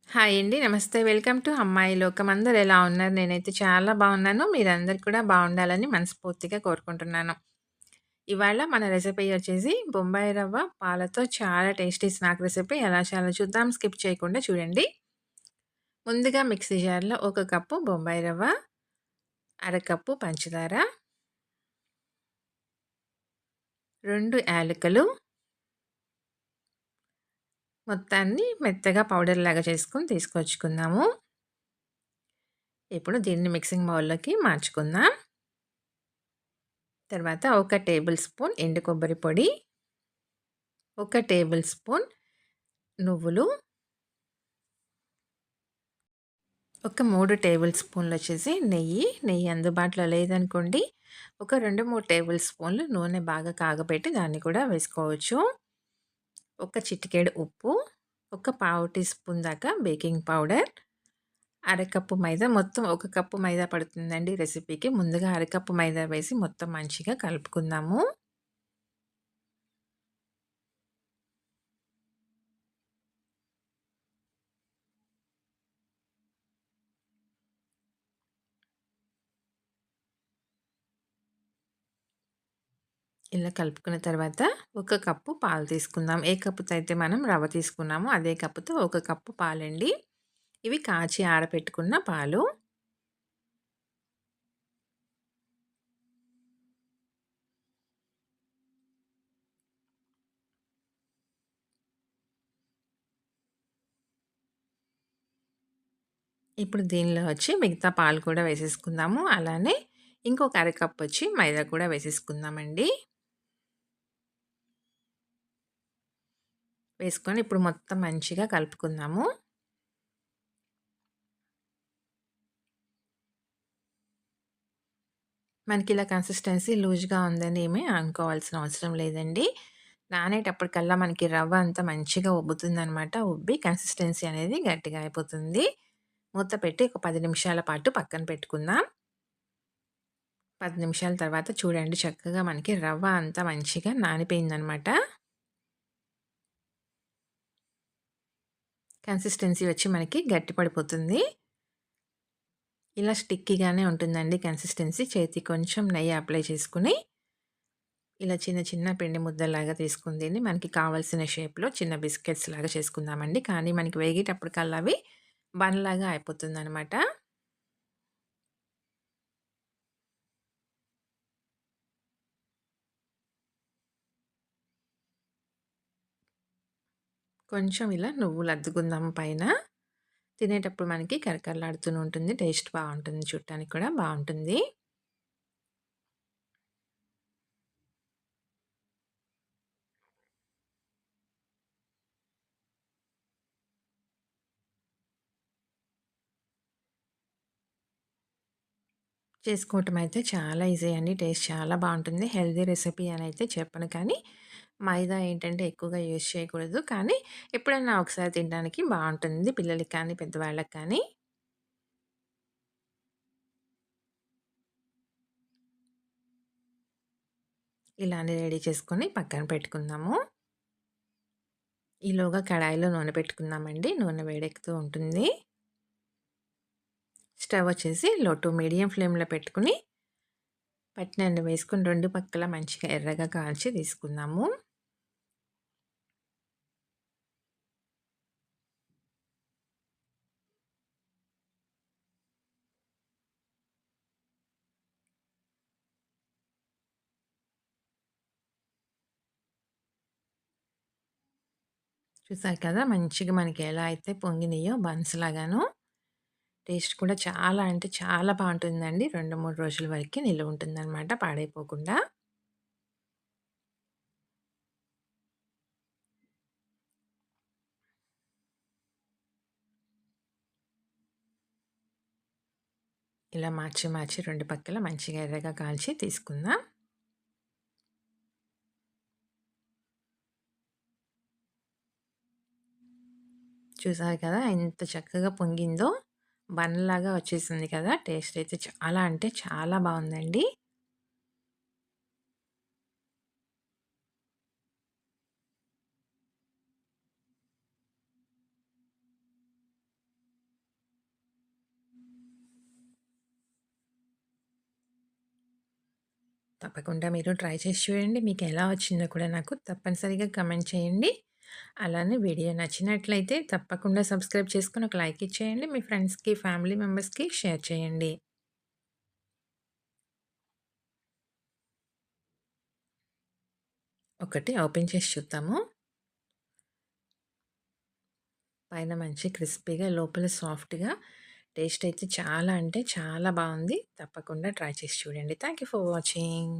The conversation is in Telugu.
హాయ్ అండి. నమస్తే. వెల్కమ్ టు అమ్మాయి లోకం. అందరూ ఎలా ఉన్నారు? నేనైతే చాలా బాగున్నాను. మీరందరూ కూడా బాగుండాలని మనస్ఫూర్తిగా కోరుకుంటున్నాను. ఇవాళ మన రెసిపీ వచ్చేసి బొంబాయి రవ్వ పాలతో చాలా టేస్టీ స్నాక్ రెసిపీ. ఎలా చేయాలో చూద్దాం. స్కిప్ చేయకుండా చూడండి. ముందుగా మిక్సీ జార్‌లో ఒక కప్పు బొంబాయి రవ్వ, అరకప్పు పంచదార, 2 యాలకులు, మొత్తాన్ని మెత్తగా పౌడర్ లాగా చేసుకొని తీసుకొచ్చుకుందాము. ఇప్పుడు దీన్ని మిక్సింగ్ బౌల్‌లోకి మార్చుకుందాం. తర్వాత ఒక టేబుల్ స్పూన్ ఎండు కొబ్బరి పొడి, ఒక టేబుల్ స్పూన్ నువ్వులు, ఒక 3 టేబుల్ స్పూన్‌లొచ్చేసి నెయ్యి అందుబాటులో లేదనుకోండి, ఒక 2, 3 టేబుల్ స్పూన్‌లు నూనె బాగా కాగబెట్టి దాన్ని కూడా వేసుకోవచ్చు. ఒక చిటికెడు ఉప్పు, ఒక పావు టీ స్పూన్ దాకా బేకింగ్ పౌడర్, అరకప్పు మైదా, మొత్తం ఒక కప్పు మైదా పడుతుందండి రెసిపీకి. ముందుగా అరకప్పు మైదా వేసి మొత్తం మంచిగా కలుపుకుందాము. ఇలా కలుపుకున్న తర్వాత ఒక కప్పు పాలు తీసుకుందాం. ఏ కప్పుతో అయితే మనం రవ్వ తీసుకున్నామో అదే కప్పుతో ఒక కప్పు పాలండి. ఇవి కాచి ఆరపెట్టుకున్న పాలు. ఇప్పుడు దీనిలో వచ్చి మిగతా పాలు కూడా వేసేసుకుందాము. అలానే ఇంకొక అరకప్పు వచ్చి మైదా కూడా వేసేసుకుందామండి. వేసుకొని ఇప్పుడు మొత్తం మంచిగా కలుపుకుందాము. మనకి ఇలా కన్సిస్టెన్సీ లూజ్‌గా ఉందని ఏమి అనుకోవాల్సిన అవసరం లేదండి. నానేటప్పటికల్లా మనకి రవ్వ అంతా మంచిగా ఉబ్బుతుందనమాట. ఉబ్బి కన్సిస్టెన్సీ అనేది గట్టిగా అయిపోతుంది. మూత పెట్టి ఒక 10 నిమిషాల పాటు పక్కన పెట్టుకుందాం. 10 నిమిషాల తర్వాత చూడండి చక్కగా మనకి రవ్వ అంతా మంచిగా నానిపోయిందనమాట. కన్సిస్టెన్సీ వచ్చి మనకి గట్టి పడిపోతుంది. ఇలా స్టిక్కీగానే ఉంటుందండి కన్సిస్టెన్సీ. చేతికి కొంచెం నెయ్యి అప్లై చేసుకొని, ఇలా చిన్న చిన్న పిండి ముద్దలాగా తీసుకొని దీన్ని మనకి కావాల్సిన షేప్‌లో చిన్న బిస్కెట్స్ లాగా చేసుకుందామండి. కానీ మనకి వేగేటప్పటికల్లా అవి బన్‌లాగా అయిపోతుందనమాట. కొంచెం ఇలా నువ్వులు అద్దుకుందాం పైన. తినేటప్పుడు మనకి కరకరలాడుతూనే ఉంటుంది. టేస్ట్ బావుంటుంది. చూడటానికి కూడా బావుంటుంది. చేసుకోవటం అయితే చాలా ఈజీ అండి. టేస్ట్ చాలా బావుంటుంది. హెల్తీ రెసిపీ అనైతే చెప్పను కానీ, మైదా ఏంటంటే ఎక్కువగా యూజ్ చేయకూడదు. కానీ ఎప్పుడన్నా ఒకసారి తినడానికి బావుంటుంది. పిల్లలకి కానీ, పెద్దవాళ్ళకి కానీ. ఇలానే రెడీ చేసుకొని పక్కన పెట్టుకుందాము. ఈలోగా కడాయిలో నూనె పెట్టుకుందామండి. నూనె వేడెక్కుతూ ఉంటుంది. స్టవ్ వచ్చేసి లో టు మీడియం ఫ్లేమ్‌లో పెట్టుకొని, పట్టినెండు వేసుకొని 2 పక్కల మంచిగా ఎర్రగా కాల్చి తీసుకుందాము. చూసారు కదా! మంచిగా మనకి ఎలా అయితే పొంగినాయో బన్స్ లాగాను. టేస్ట్ కూడా చాలా అంటే చాలా బావుంటుందండి. 2, 3 రోజుల వరకి నిలువ ఉంటుందనమాట పాడైపోకుండా. ఇలా మార్చి మార్చి 2 పక్కల మంచిగా ఎర్రగా కాల్చి తీసుకుందాం. చూసారు కదా! ఎంత చక్కగా పొంగిందో. బన్‌లాగా వచ్చేసింది కదా! టేస్ట్ అయితే చాలా అంటే చాలా బావుందండి. తప్పకుండా మీరు ట్రై చేసి చూడండి. మీకెలా వచ్చిందో కూడా నాకు తప్పనిసరిగా కామెంట్ చేయండి. అలానే వీడియో నచ్చినట్లయితే తప్పకుండా సబ్స్క్రైబ్ చేసుకొని ఒక లైక్ ఇచ్చేయండి. మీ ఫ్రెండ్స్‌కి, ఫ్యామిలీ మెంబర్స్‌కి షేర్ చేయండి. ఒకటి ఓపెన్ చేసి చూద్దాము. పైన మంచి క్రిస్పీగా, లోపల సాఫ్ట్‌గా టేస్ట్ అయితే చాలా అంటే చాలా బావుంది. తప్పకుండా ట్రై చేసి చూడండి. Thank you for watching.